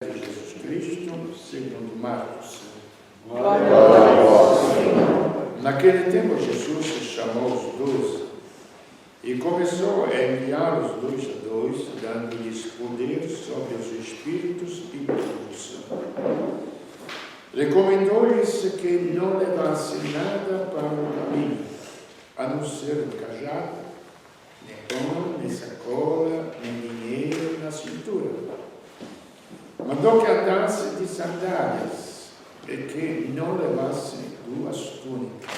de Jesus Cristo, segundo Marcos. Glória a vós, Senhor. Naquele tempo, Jesus chamou os 12 e começou a enviá-los 2 a 2, dando-lhes poder sobre os espíritos impuros. Recomendou-lhes que não levassem nada para o caminho, a não ser um cajado, nem pão, nem sacola, nem dinheiro na cintura. Mandou que andasse de sandálias e que não levassem 2 túnicas.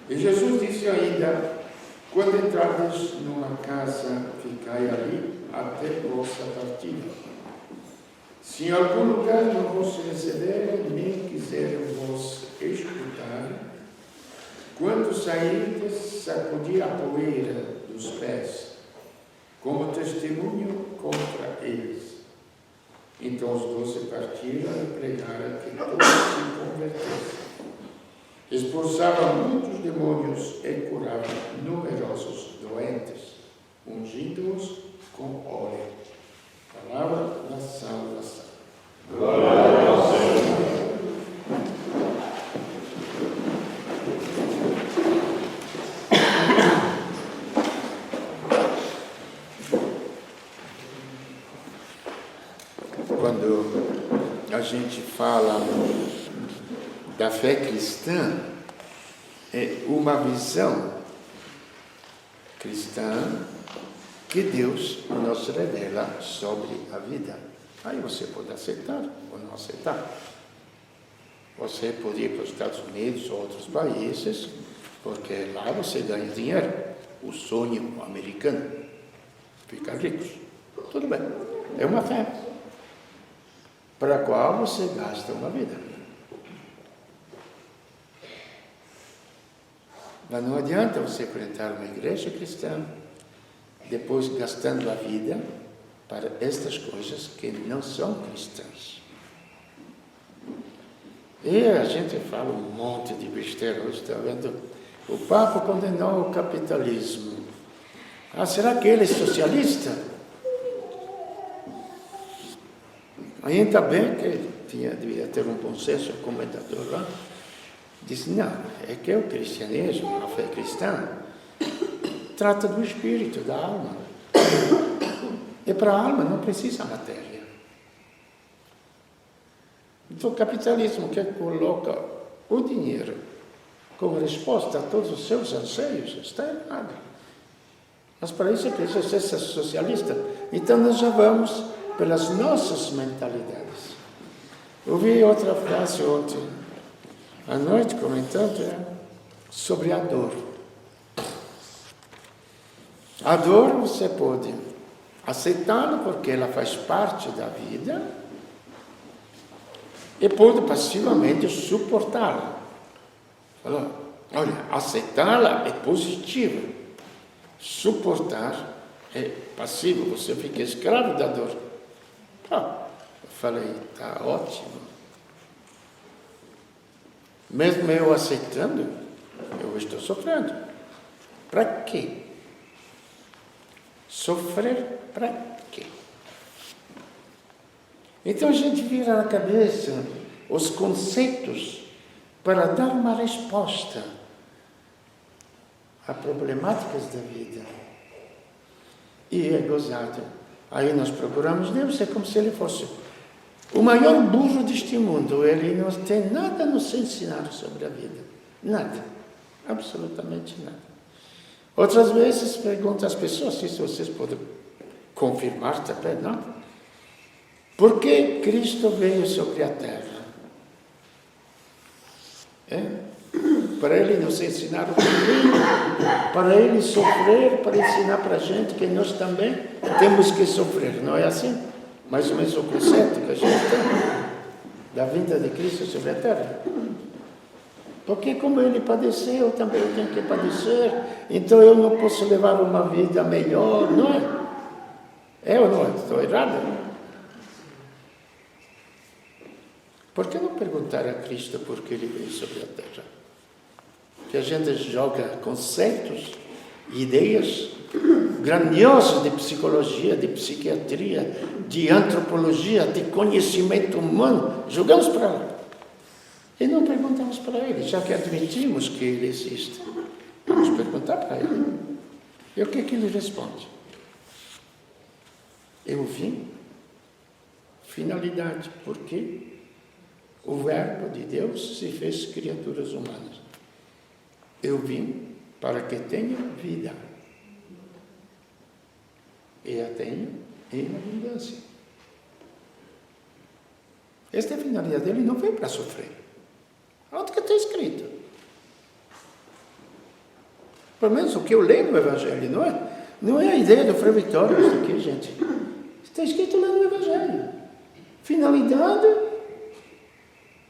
E Jesus disse ainda: quando entrardes numa casa, ficai ali até vossa partida. Se em algum lugar não vos receberem, nem quiserem vos escutar, quando sairdes, sacudi a poeira dos pés, como testemunho contra eles. Então os 12 partiram e pregaram que todos se convertessem. Expulsavam muitos demônios e curavam numerosos doentes, ungindo-os com óleo. Palavra da salvação. Glória ao Senhor. Quando a gente fala da fé cristã, é uma visão cristã que Deus nos revela sobre a vida. Aí você pode aceitar ou não aceitar. Você pode ir para os Estados Unidos ou outros países, porque lá você ganha dinheiro. O sonho americano, ficar ricos. Tudo bem, é uma fé para a qual você gasta uma vida. Mas não adianta você frequentar uma igreja cristã, depois gastando a vida para estas coisas que não são cristãs. E a gente fala um monte de besteira hoje, está vendo? O Papa condenou o capitalismo. Ah, será que ele é socialista? Ainda bem que devia ter um bom senso, um comentador lá, disse: não, é que o cristianismo, a fé cristã, trata do espírito, da alma. E para a alma não precisa matéria. Então o capitalismo que coloca o dinheiro como resposta a todos os seus anseios está errado. Mas para isso é preciso ser socialista. Então nós já vamos pelas nossas mentalidades. Ouvi outra frase ontem à noite comentando sobre a dor. A dor você pode aceitá-la porque ela faz parte da vida e pode passivamente suportá-la. Olha, aceitá-la é positivo. Suportar é passivo, você fica escravo da dor. Eu falei, está ótimo. Mesmo eu aceitando, eu estou sofrendo. Para quê? Sofrer para quê? Então a gente vira na cabeça os conceitos para dar uma resposta a problemáticas da vida. E é gozado. Aí nós procuramos Deus, é como se Ele fosse o maior burro deste mundo. Ele não tem nada a nos ensinar sobre a vida. Nada. Absolutamente nada. Outras vezes pergunto às pessoas, se vocês podem confirmar também, não? Por que Cristo veio sobre a terra? Para Ele nos ensinar o caminho, para Ele sofrer, para ensinar para a gente que nós também temos que sofrer, não é assim? Mais ou menos o conceito que a gente tem da vinda de Cristo sobre a terra. Porque como Ele padeceu, também eu tenho que padecer, então eu não posso levar uma vida melhor, não é? É ou não é? Estou errado? Por que não perguntar a Cristo por que Ele veio sobre a terra? Que a gente joga conceitos, ideias grandiosos de psicologia, de psiquiatria, de antropologia, de conhecimento humano, jogamos para lá. E não perguntamos para ele, já que admitimos que ele existe. Vamos perguntar para ele. E o que ele responde? Eu vim, finalidade, porque o Verbo de Deus se fez criaturas humanas. Eu vim para que tenha vida. E a tenha em abundância. Esta é a finalidade dele, não veio para sofrer. Onde que está escrito? Pelo menos o que eu leio no Evangelho, não é a ideia do Frei Vitório isso aqui, gente. Está escrito lá no Evangelho. Finalidade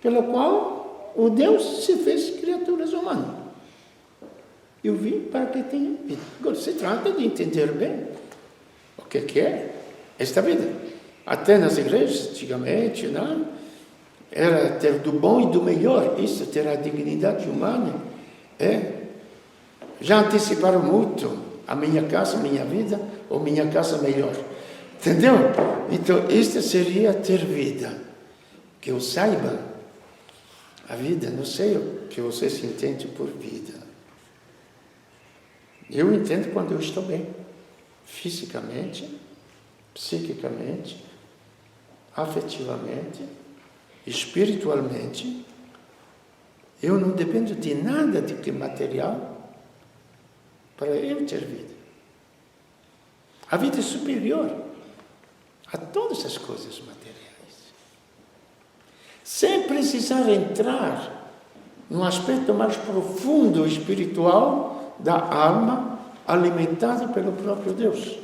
pela qual o Deus se fez criaturas humanas. Eu vim para que tenha vida. Agora, se trata de entender bem o que é esta vida. Até nas igrejas, antigamente, não? Era ter do bom e do melhor. Isso, ter a dignidade humana. Já anteciparam muito. A minha casa, minha vida, ou minha casa melhor. Entendeu? Então, isto seria ter vida. Que eu saiba, a vida, não sei o que você se entende por vida. Eu entendo quando eu estou bem. Fisicamente, psiquicamente, afetivamente, espiritualmente. Eu não dependo de nada de que material para eu ter vida. A vida é superior a todas as coisas materiais. Sem precisar entrar no aspecto mais profundo espiritual da alma alimentada pelo próprio Deus,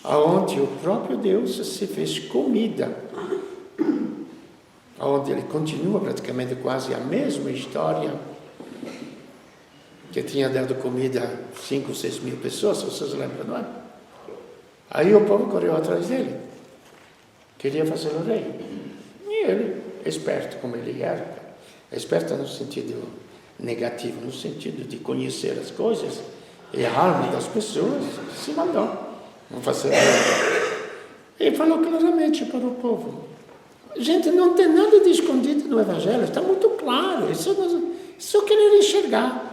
aonde o próprio Deus se fez comida, aonde ele continua praticamente quase a mesma história que tinha dado comida a 5, 6 mil pessoas, vocês lembram, não é? Aí o povo correu atrás dele, queria fazê-lo rei, e ele, esperto como ele era, esperto no sentido negativo, no sentido de conhecer as coisas e a alma das pessoas, se mandou. Vamos fazer rei. Ele falou claramente para o povo. Gente, não tem nada de escondido no Evangelho, está muito claro, só querer enxergar.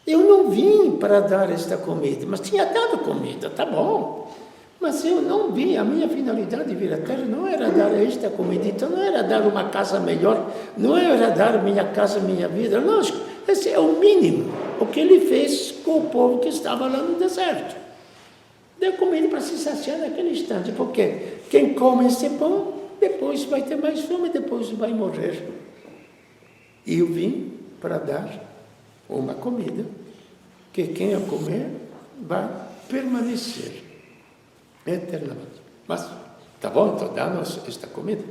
Eu não vim para dar esta comida, mas tinha dado comida, tá bom. Mas eu não vim, a minha finalidade de vir à Terra não era dar esta comida, então não era dar uma casa melhor, não era dar minha casa, minha vida, lógico, esse é o mínimo, o que ele fez com o povo que estava lá no deserto. Deu comida para se saciar naquele instante, porque quem come esse pão, depois vai ter mais fome, depois vai morrer. E eu vim para dar uma comida que quem a comer vai permanecer eternamente. Mas, tá bom, então dá-nos esta comida.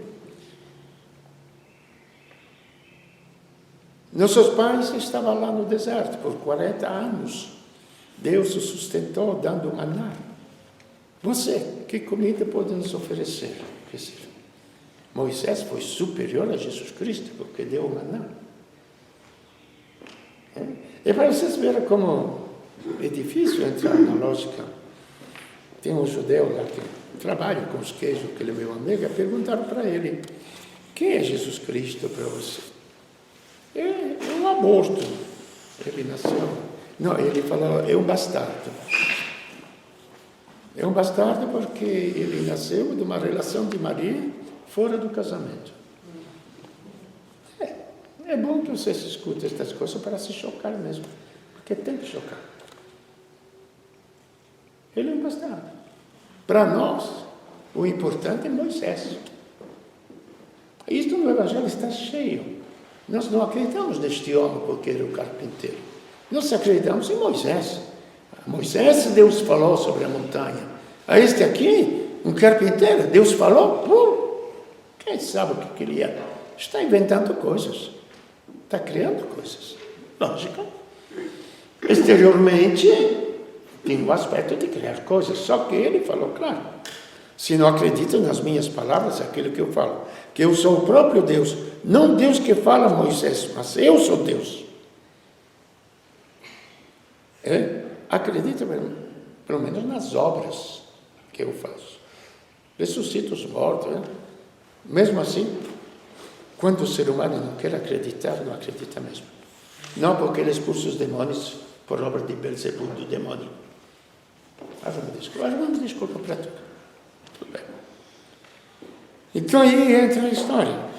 Nossos pais estavam lá no deserto por 40 anos. Deus os sustentou dando maná. Você, que comida pode nos oferecer? Moisés foi superior a Jesus Cristo porque deu maná. E para vocês verem como é difícil entrar na lógica. Tem um judeu lá que trabalha com os queijos, aquele meu amigo, perguntaram para ele, quem é Jesus Cristo para você? É um aborto. Ele nasceu. Não, ele falou, é um bastardo. É um bastardo porque ele nasceu de uma relação de Maria fora do casamento. É bom que você se escute estas coisas para se chocar mesmo, porque tem que chocar. Ele é um bastardo. Para nós, o importante é Moisés. Isto no Evangelho está cheio. Nós não acreditamos neste homem porque era o carpinteiro. Nós acreditamos em Moisés. Moisés, Deus falou sobre a montanha. A este aqui, um carpinteiro, Deus falou, quem sabe o que ele é? Está inventando coisas. Está criando coisas. Lógico. Exteriormente, tem o aspecto de criar coisas. Só que ele falou, claro, se não acreditam nas minhas palavras, é aquilo que eu falo, que eu sou o próprio Deus. Não Deus que fala a Moisés, mas eu sou Deus. Acredita mesmo. pelo menos nas obras que eu faço. Ressuscito os mortos, né? Mesmo assim, quando o ser humano não quer acreditar, não acredita mesmo. Não porque ele expulsa os demônios por obra de Belzebu, do demônio. Vamos desculpa para tudo. Tudo bem. Então aí entra a história.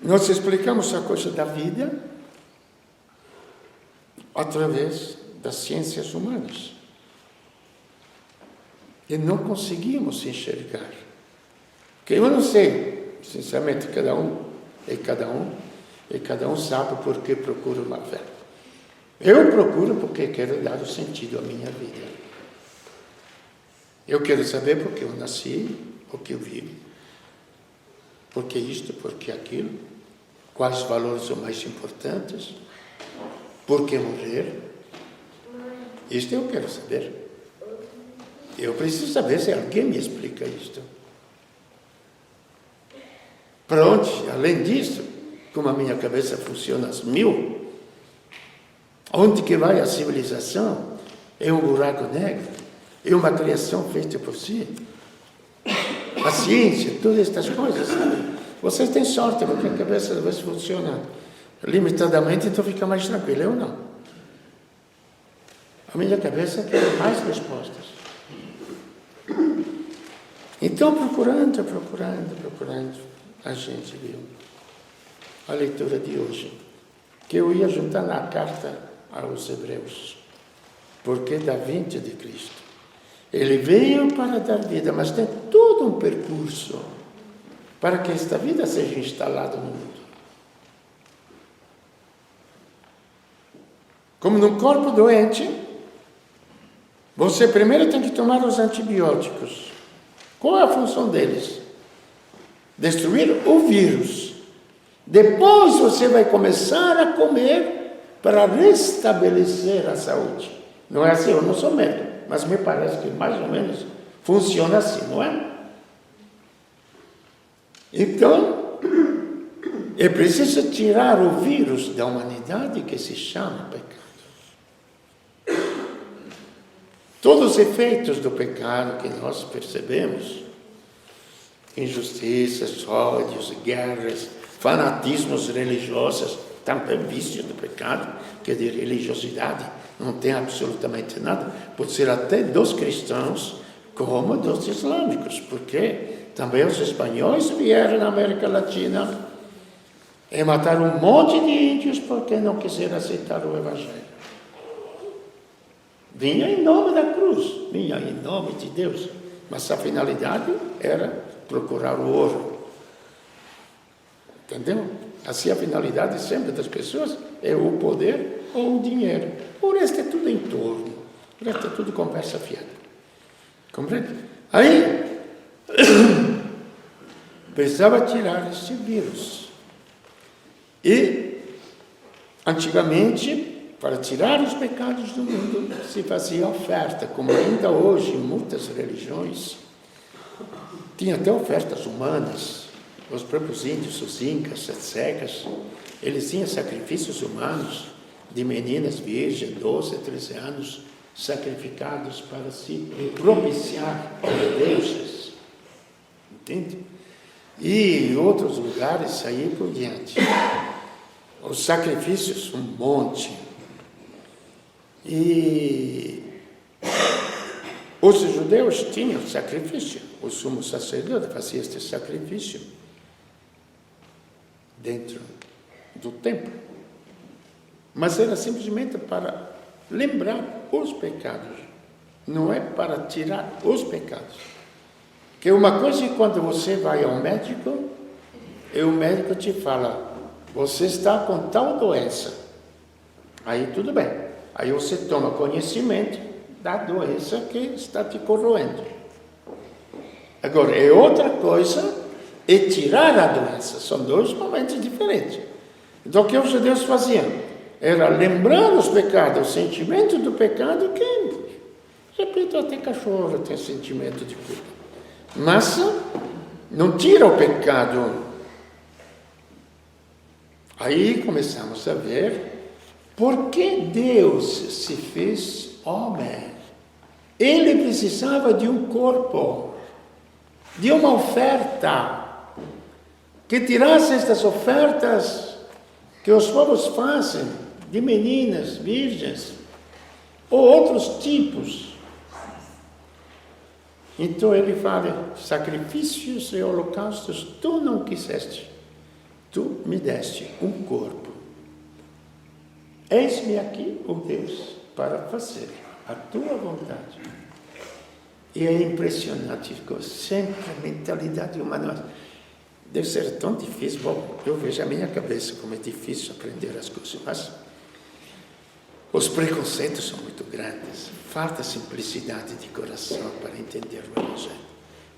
Nós explicamos a coisa da vida através das ciências humanas. E não conseguimos enxergar. Porque eu não sei, sinceramente, cada um sabe por que procura uma fé. Eu procuro porque quero dar o sentido à minha vida. Eu quero saber por que eu nasci, por que eu vivo, por que isto, por que aquilo, quais valores são mais importantes, por que morrer. Isto eu quero saber. Eu preciso saber se alguém me explica isto. Pronto, além disso, como a minha cabeça funciona às mil, onde que vai a civilização? É um buraco negro? É uma criação feita por si? A ciência, todas estas coisas, sabe? Vocês têm sorte, porque a cabeça às vezes funciona limitadamente, então fica mais tranquilo. Eu não. A minha cabeça quer mais respostas. Então, procurando, a gente viu a leitura de hoje, que eu ia juntar na carta aos Hebreus, porque da vinda de Cristo. Ele veio para dar vida, mas tem todo um percurso para que esta vida seja instalada no mundo. Como num corpo doente, você primeiro tem que tomar os antibióticos. Qual é a função deles? Destruir o vírus. Depois você vai começar a comer para restabelecer a saúde. Não é assim? Eu não sou médico, mas me parece que mais ou menos funciona assim, não é? Então, é preciso tirar o vírus da humanidade que se chama pecado. Todos os efeitos do pecado que nós percebemos, injustiças, ódios, guerras, fanatismos religiosos, também vícios do pecado, que é de religiosidade, não tem absolutamente nada, pode ser até dos cristãos como dos islâmicos, porque também os espanhóis vieram na América Latina e mataram um monte de índios porque não quiseram aceitar o Evangelho. Vinha em nome da cruz, vinha em nome de Deus, mas a finalidade era procurar o ouro. Entendeu? Assim a finalidade sempre das pessoas é o poder ou o dinheiro. O resto é tudo em torno, o resto é tudo conversa fiada. Compreende? Aí, precisava tirar este vírus. E, antigamente, para tirar os pecados do mundo, se fazia oferta, como ainda hoje em muitas religiões. Tinha até ofertas humanas. Os próprios índios, os incas, as cecas, eles tinham sacrifícios humanos de meninas virgens, 12, 13 anos, sacrificados para se propiciar aos deuses. Entende? E em outros lugares, aí por diante. Os sacrifícios, um monte. E os judeus tinham sacrifício. O sumo sacerdote fazia este sacrifício dentro do templo. Mas era simplesmente para lembrar os pecados. Não é para tirar os pecados. Que uma coisa é quando você vai ao médico e o médico te fala: você está com tal doença. Aí tudo bem. Aí você toma conhecimento da doença que está te corroendo. Agora, é outra coisa é tirar a doença. São dois momentos diferentes. Então, o que os judeus faziam? Era lembrar os pecados, o sentimento do pecado, que, repito, até cachorro tem sentimento de culpa. Mas não tira o pecado. Aí começamos a ver Por que Deus se fez homem? Ele precisava de um corpo, de uma oferta, que tirasse estas ofertas que os povos fazem, de meninas, virgens, ou outros tipos. Então ele fala, sacrifícios e holocaustos tu não quiseste, tu me deste um corpo. Eis-me aqui, ó Deus, para fazer a tua vontade. E é impressionante, ficou sempre a mentalidade humana. Deve ser tão difícil. Bom, eu vejo a minha cabeça como é difícil aprender as coisas, mas os preconceitos são muito grandes. Falta simplicidade de coração para entender o Evangelho.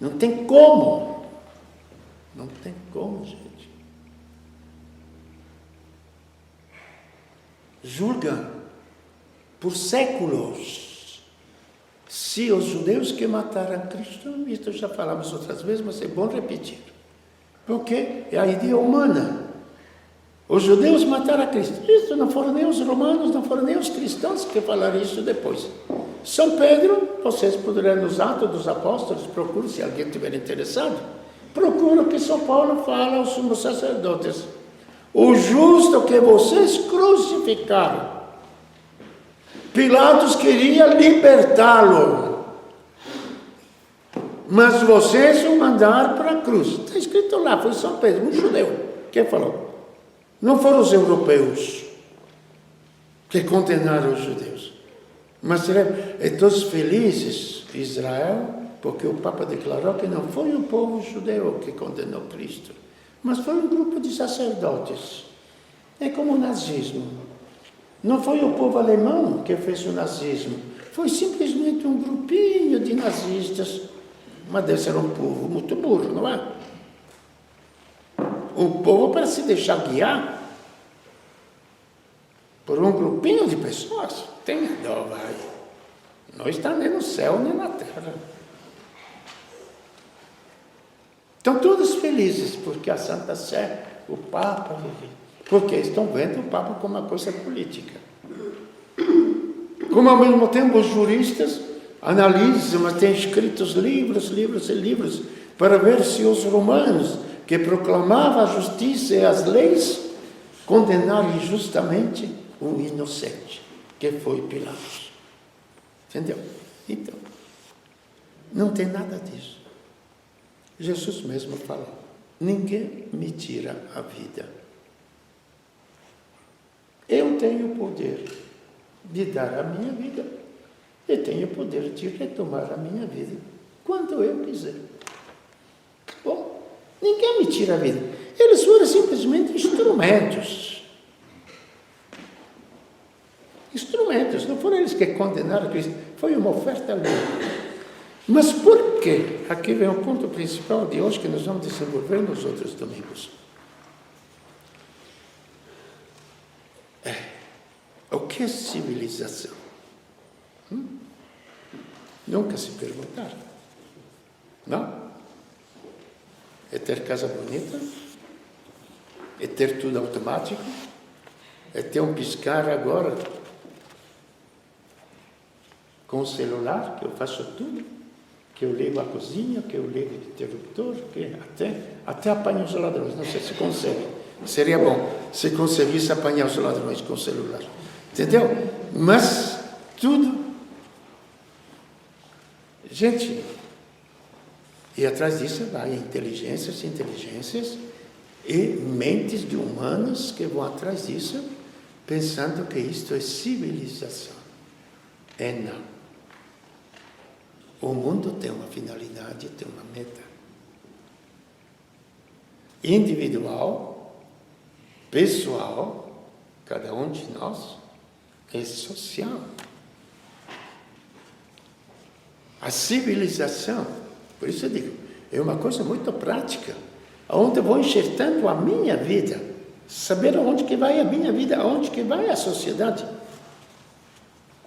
Não tem como. Não tem como, gente. Julga por séculos se os judeus que mataram Cristo, isto já falamos outras vezes, mas é bom repetir, porque é a ideia humana. Os judeus mataram Cristo. Isso não foram nem os romanos, não foram nem os cristãos que falaram isso depois. São Pedro, vocês poderão nos Atos dos Apóstolos, procure, se alguém estiver interessado, procura o que São Paulo fala aos sumos sacerdotes. O justo que vocês crucificaram, Pilatos queria libertá-lo, mas vocês o mandaram para a cruz. Está escrito lá, foi São Pedro, um judeu, que falou. Não foram os europeus que condenaram os judeus. Mas todos felizes, Israel, porque o Papa declarou que não foi o povo judeu que condenou Cristo, mas foi um grupo de sacerdotes. É como o nazismo. Não foi o povo alemão que fez o nazismo. Foi simplesmente um grupinho de nazistas. Mas deve ser um povo muito burro, não é? Um povo para se deixar guiar por um grupinho de pessoas. Tenha dó, vai. Não está nem no céu, nem na terra. Estão todos felizes, porque a Santa Sé, o Papa, porque estão vendo o Papa como uma coisa política. Como ao mesmo tempo os juristas analisam, mas têm escritos livros e livros, para ver se os romanos, que proclamavam a justiça e as leis, condenaram injustamente um inocente, que foi Pilatos. Entendeu? Então, não tem nada disso. Jesus mesmo falou, ninguém me tira a vida. Eu tenho o poder de dar a minha vida e tenho o poder de retomar a minha vida quando eu quiser. Bom, ninguém me tira a vida. Eles foram simplesmente instrumentos. Instrumentos, não foram eles que condenaram Cristo. Foi uma oferta livre. Mas por quê? Aqui vem o ponto principal de hoje que nós vamos desenvolver nos outros domingos. O que é civilização? Nunca se perguntaram. Não? É ter casa bonita? É ter tudo automático? É ter um piscar agora com o celular, que eu faço tudo? Que eu ligo a cozinha, que eu ligo o interruptor, que até apanho os ladrões. Não sei se consegue. Seria bom se conseguisse apanhar os ladrões com o celular. Entendeu? Mas tudo. Gente, e atrás disso vai inteligências e mentes de humanos que vão atrás disso, pensando que isto é civilização. É não. O mundo tem uma finalidade, tem uma meta. Individual, pessoal, cada um de nós é social. A civilização, por isso eu digo, é uma coisa muito prática, onde eu vou enxertando a minha vida, saber aonde que vai a minha vida, aonde que vai a sociedade.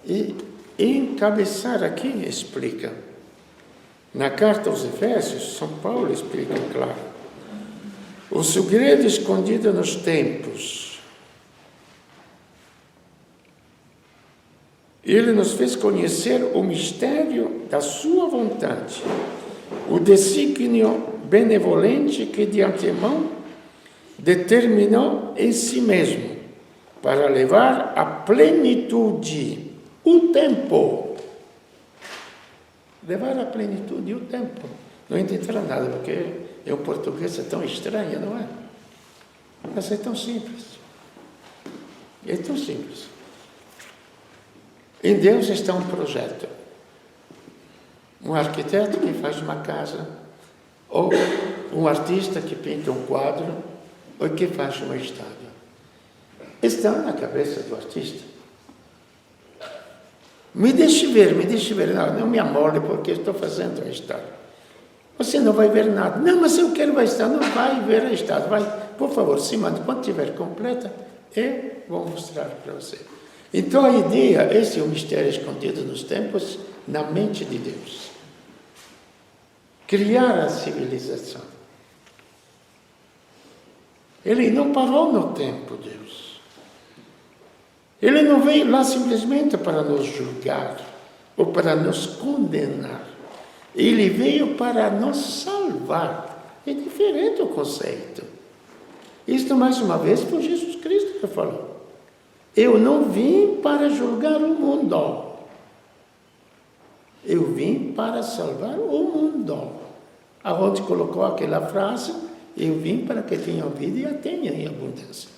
E encabeçar aqui explica. Na carta aos Efésios, São Paulo explica, claro. O segredo escondido nos tempos Ele nos fez conhecer o mistério da sua vontade, o desígnio benevolente que de antemão determinou em si mesmo para levar à plenitude o tempo. Levar à plenitude o tempo. Não entenderam nada, porque o português é tão estranho, não é? Mas é tão simples. É tão simples. Em Deus está um projeto. Um arquiteto que faz uma casa, ou um artista que pinta um quadro, ou que faz uma estátua. Está na cabeça do artista. Me deixe ver. Não me amole porque estou fazendo a estátua. Você não vai ver nada. Não, mas eu quero a estátua. Não vai ver a estátua. Vai, por favor, se mande. Quando estiver completa, eu vou mostrar para você. Então a ideia, esse é o mistério escondido nos tempos, na mente de Deus. Criar a civilização. Ele não parou no tempo, Deus. Ele não veio lá simplesmente para nos julgar ou para nos condenar. Ele veio para nos salvar. É diferente o conceito. Isto, mais uma vez, foi Jesus Cristo que falou. Eu não vim para julgar o mundo. Eu vim para salvar o mundo. Aonde colocou aquela frase, eu vim para que tenham vida e a tenham em abundância.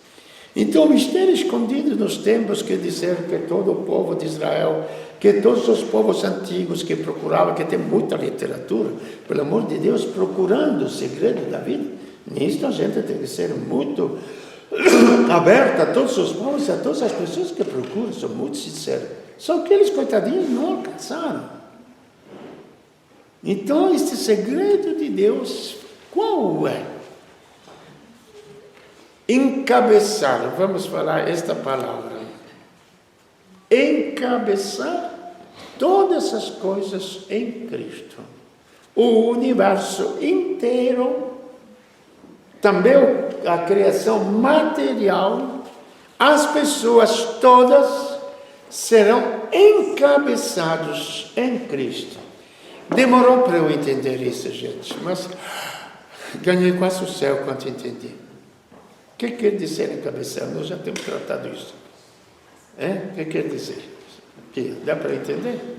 Então, o mistério escondido nos tempos que disseram que todo o povo de Israel, que todos os povos antigos que procuravam, que tem muita literatura, pelo amor de Deus, procurando o segredo da vida, nisso a gente tem que ser muito aberta a todos os povos, a todas as pessoas que procuram, são muito sinceros. Só que aqueles coitadinhos não alcançaram. Então, este segredo de Deus, qual é? Encabeçar, vamos falar esta palavra. Encabeçar todas as coisas em Cristo. O universo inteiro, também a criação material, as pessoas todas serão encabeçados em Cristo. Demorou para eu entender isso, gente, mas ganhei quase o céu quando entendi. O que quer dizer encabeçar? Nós já temos tratado isso. O que quer dizer? Que dá para entender?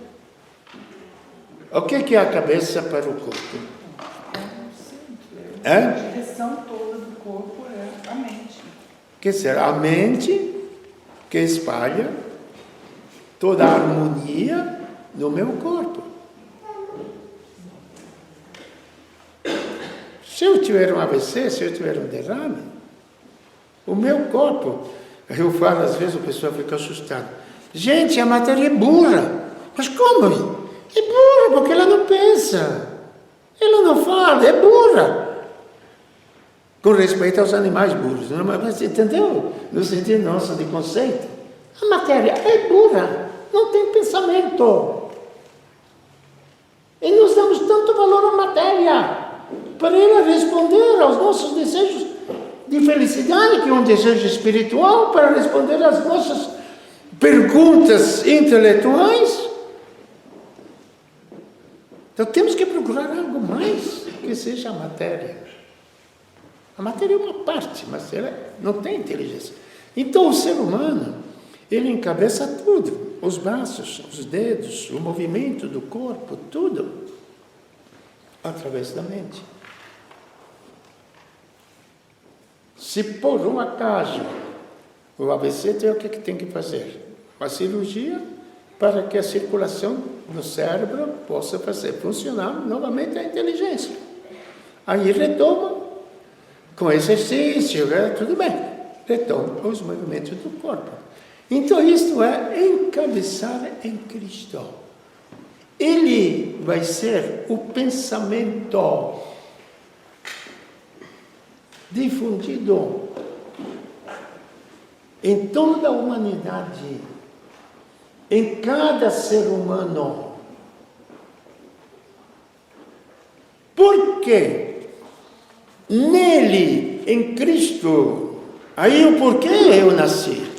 O que é a cabeça para o corpo? A direção toda do corpo é a mente. Quer dizer, a mente que espalha toda a harmonia no meu corpo. Se eu tiver um AVC, se eu tiver um derrame, o meu corpo, eu falo às vezes, a pessoa fica assustada. Gente, a matéria é burra. Mas como? É burra porque ela não pensa. Ela não fala, é burra. Com respeito aos animais burros. Mas entendeu? No sentido nosso de conceito. A matéria é burra. Não tem pensamento. E nós damos tanto valor à matéria para ela responder aos nossos desejos de felicidade, que é um desejo espiritual, para responder às nossas perguntas intelectuais. Então temos que procurar algo mais que seja a matéria. A matéria é uma parte, mas ela não tem inteligência. Então o ser humano, ele encabeça tudo. Os braços, os dedos, o movimento do corpo, tudo através da mente. Se por um acaso o AVC tem o que tem que fazer? Uma cirurgia para que a circulação no cérebro possa funcionar novamente a inteligência. Aí retoma, com exercício, tudo bem, retoma os movimentos do corpo. Então isto é encabeçar em Cristo. Ele vai ser o pensamento difundido em toda a humanidade, em cada ser humano. Por quê? Nele, em Cristo, aí o porquê eu nasci.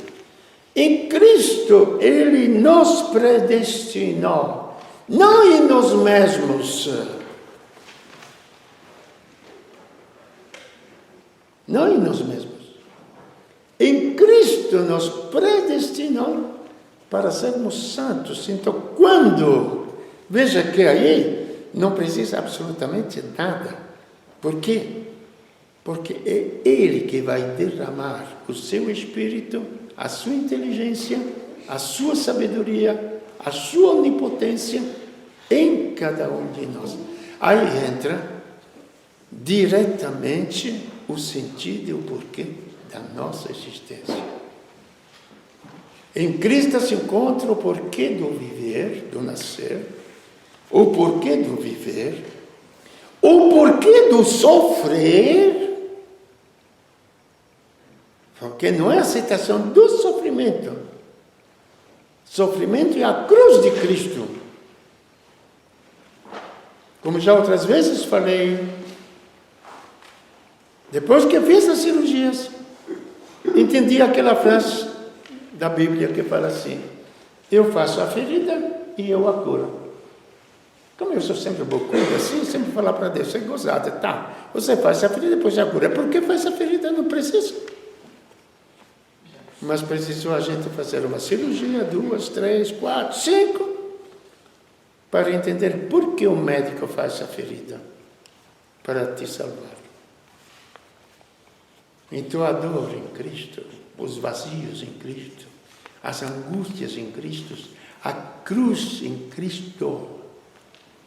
Em Cristo, Ele nos predestinou, não em nós mesmos. Não em nós mesmos. Em Cristo nos predestinou para sermos santos. Então, quando, veja que aí não precisa absolutamente nada. Por quê? Porque é Ele que vai derramar o seu Espírito, a sua inteligência, a sua sabedoria, a sua onipotência em cada um de nós. Aí entra diretamente o sentido e o porquê da nossa existência. Em Cristo se encontra o porquê do viver, do nascer, o porquê do viver, o porquê do sofrer, porque não é a aceitação do sofrimento. Sofrimento é a cruz de Cristo. Como já outras vezes falei, depois que fiz as cirurgias, entendi aquela frase da Bíblia que fala assim: eu faço a ferida e eu a curo. Como eu sou sempre bocudo assim, sempre falar para Deus, é gozada, tá? Você faz a ferida e depois a cura. Por que faz a ferida? Não precisa. Mas precisou a gente fazer uma cirurgia, 2, 3, 4, 5, para entender por que o médico faz a ferida. Para te salvar. Então a dor em Cristo, os vazios em Cristo, as angústias em Cristo, a cruz em Cristo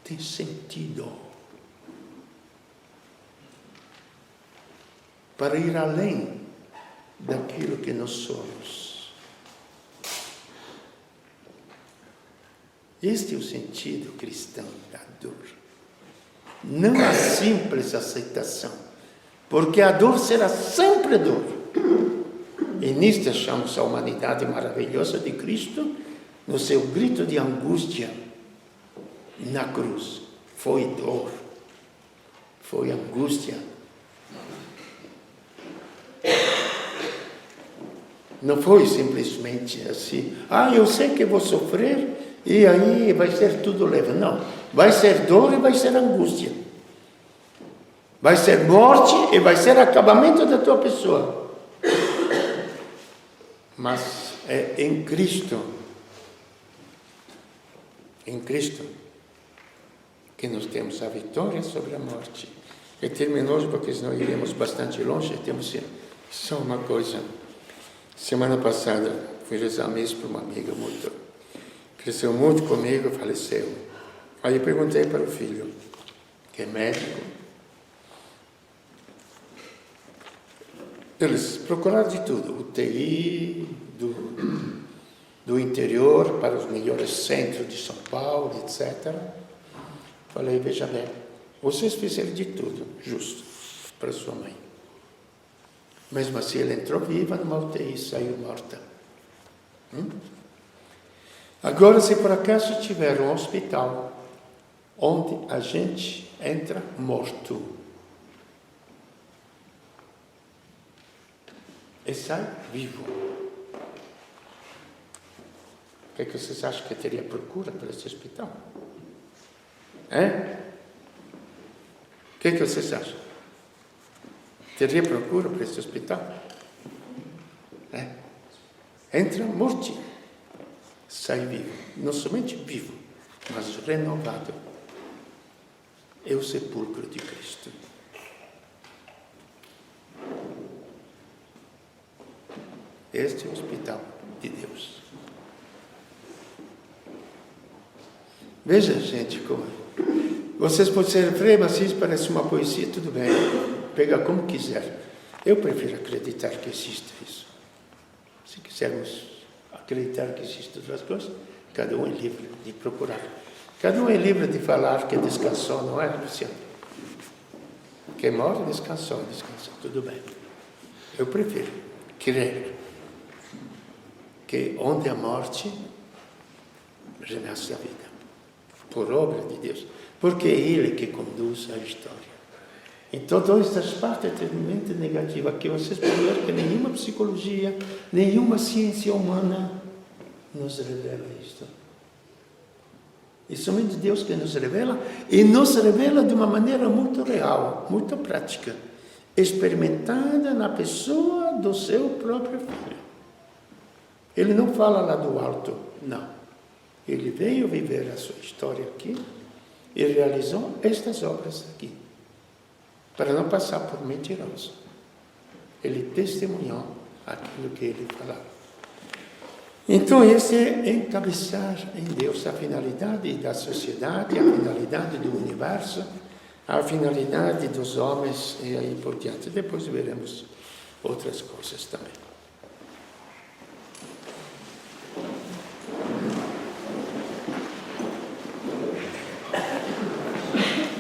tem sentido. Para ir além daquilo que nós somos. Este é o sentido cristão da dor. Não a simples aceitação, porque a dor será sempre dor. E nisto achamos a humanidade maravilhosa de Cristo, no seu grito de angústia na cruz. Foi dor, foi angústia. Não foi simplesmente assim, eu sei que vou sofrer e aí vai ser tudo leve. Não, vai ser dor e vai ser angústia. Vai ser morte e vai ser acabamento da tua pessoa. Mas é em Cristo, que nós temos a vitória sobre a morte. E terminou, porque senão iremos bastante longe. Temos só uma coisa. Semana passada fui rezar a missa para uma amiga muito, cresceu muito comigo, faleceu. Aí eu perguntei para o filho, que é médico. Eles procuraram de tudo, UTI, do interior para os melhores centros de São Paulo, etc. Falei, veja bem, vocês fizeram de tudo, justo, para sua mãe. Mesmo assim, ela entrou viva numa UTI e saiu morta. Agora, se por acaso tiver um hospital onde a gente entra morto e sai vivo, o que vocês acham que teria procura por esse hospital? O que vocês acham? Teria procura para esse hospital? Entra morto, sai vivo. Não somente vivo, mas renovado. É o sepulcro de Cristo. Este é o hospital de Deus. Veja, gente, como vocês podem ser frei, mas isso parece uma poesia, tudo bem. Pega como quiser. Eu prefiro acreditar que existe isso. Se quisermos acreditar que existem outras coisas, cada um é livre de procurar. Cada um é livre de falar que descansou, não é, Luciano? Quem morre, descansou, tudo bem. Eu prefiro crer que onde a morte, renasce a vida. Por obra de Deus. Porque é Ele que conduz a história. Então, todas estas partes totalmente negativas, que vocês podem ver que nenhuma psicologia, nenhuma ciência humana nos revela isto. É somente Deus que nos revela, e nos revela de uma maneira muito real, muito prática, experimentada na pessoa do seu próprio filho. Ele não fala lá do alto, não. Ele veio viver a sua história aqui e realizou estas obras aqui, para não passar por mentiroso. Ele testemunhou aquilo que ele falava. Então, esse é encabeçar em Deus a finalidade da sociedade, a finalidade do universo, a finalidade dos homens e aí por diante. Depois veremos outras coisas também.